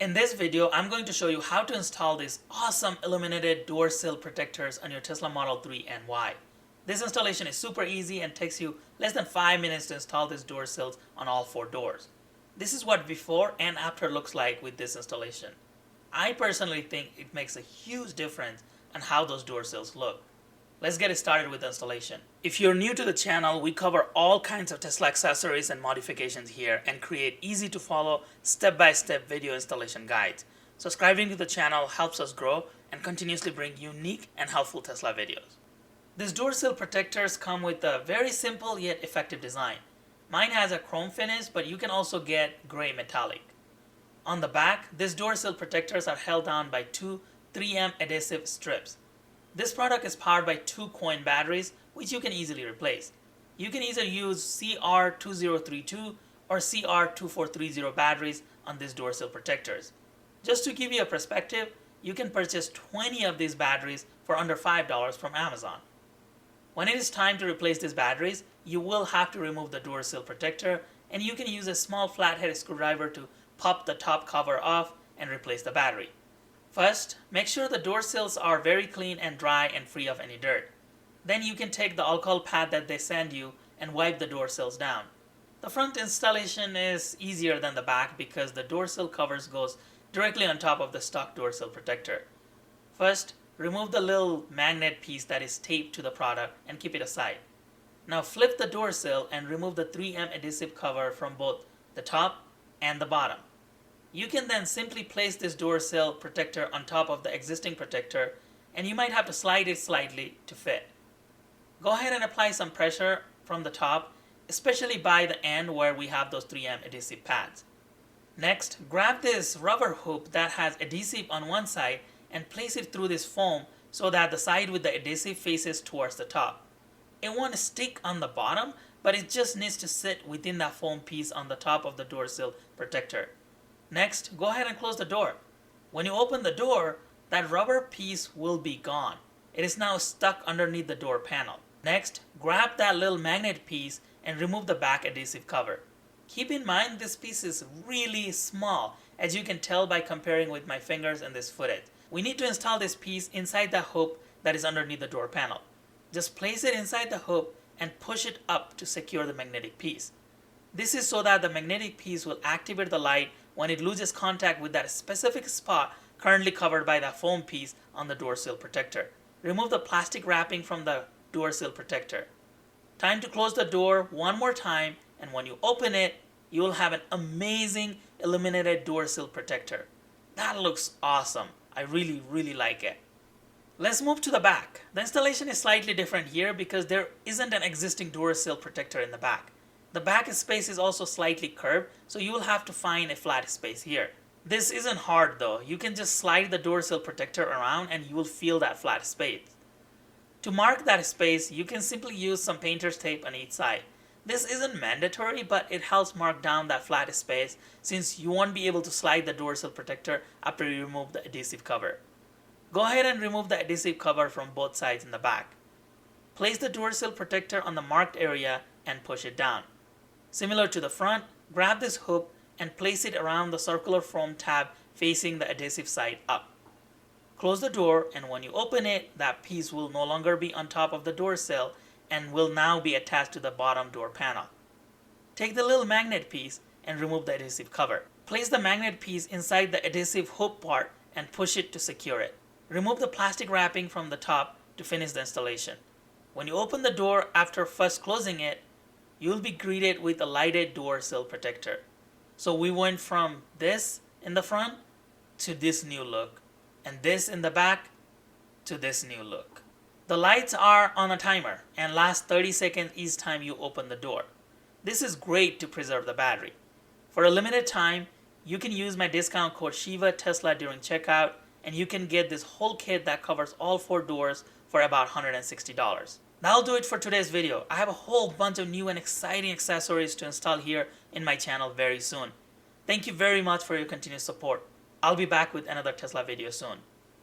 In this video, I'm going to show you how to install these awesome illuminated door sill protectors on your Tesla Model 3 and Y. This installation is super easy and takes you less than 5 minutes to install these door sills on all 4 doors. This is what before and after looks like with this installation. I personally think it makes a huge difference on how those door sills look. Let's get started with the installation. If you're new to the channel, we cover all kinds of Tesla accessories and modifications here and create easy to follow step-by-step video installation guides. Subscribing to the channel helps us grow and continuously bring unique and helpful Tesla videos. These door sill protectors come with a very simple yet effective design. Mine has a chrome finish, but you can also get gray metallic. On the back, these door sill protectors are held down by two 3M adhesive strips. This product is powered by 2 coin batteries, which you can easily replace. You can either use CR2032 or CR2430 batteries on these door sill protectors. Just to give you a perspective, you can purchase 20 of these batteries for under $5 from Amazon. When it is time to replace these batteries, you will have to remove the door sill protector, and you can use a small flathead screwdriver to pop the top cover off and replace the battery. First, make sure the door sills are very clean and dry and free of any dirt. Then you can take the alcohol pad that they send you and wipe the door sills down. The front installation is easier than the back because the door sill covers goes directly on top of the stock door sill protector. First, remove the little magnet piece that is taped to the product and keep it aside. Now flip the door sill and remove the 3M adhesive cover from both the top and the bottom. You can then simply place this door sill protector on top of the existing protector, and you might have to slide it slightly to fit. Go ahead and apply some pressure from the top, especially by the end where we have those 3M adhesive pads. Next, grab this rubber hoop that has adhesive on one side and place it through this foam so that the side with the adhesive faces towards the top. It won't stick on the bottom, but it just needs to sit within that foam piece on the top of the door sill protector. Next, go ahead and close the door. When you open the door, that rubber piece will be gone. It is now stuck underneath the door panel. Next, grab that little magnet piece and remove the back adhesive cover. Keep in mind this piece is really small, as you can tell by comparing with my fingers in this footage. We need to install this piece inside the hoop that is underneath the door panel. Just place it inside the hoop and push it up to secure the magnetic piece. This is so that the magnetic piece will activate the light when it loses contact with that specific spot currently covered by the foam piece on the door sill protector. Remove the plastic wrapping from the door sill protector. Time to close the door one more time, and when you open it, you will have an amazing illuminated door sill protector. That looks awesome. I really like it. Let's move to the back. The installation is slightly different here because there isn't an existing door sill protector in the back. The back space is also slightly curved, so you will have to find a flat space here. This isn't hard though. You can just slide the door sill protector around and you will feel that flat space. To mark that space, you can simply use some painter's tape on each side. This isn't mandatory, but it helps mark down that flat space since you won't be able to slide the door sill protector after you remove the adhesive cover. Go ahead and remove the adhesive cover from both sides in the back. Place the door sill protector on the marked area and push it down. Similar to the front, grab this hoop and place it around the circular foam tab facing the adhesive side up. Close the door, and when you open it, that piece will no longer be on top of the door sill and will now be attached to the bottom door panel. Take the little magnet piece and remove the adhesive cover. Place the magnet piece inside the adhesive hook part and push it to secure it. Remove the plastic wrapping from the top to finish the installation. When you open the door after first closing it, you'll be greeted with a lighted door sill protector. So we went from this in the front to this new look, and this in the back to this new look. The lights are on a timer and last 30 seconds each time you open the door. This is great to preserve the battery. For a limited time, you can use my discount code Shiva Tesla during checkout, and you can get this whole kit that covers all 4 doors for about $160. That'll do it for today's video. I have a whole bunch of new and exciting accessories to install here in my channel very soon. Thank you very much for your continued support. I'll be back with another Tesla video soon.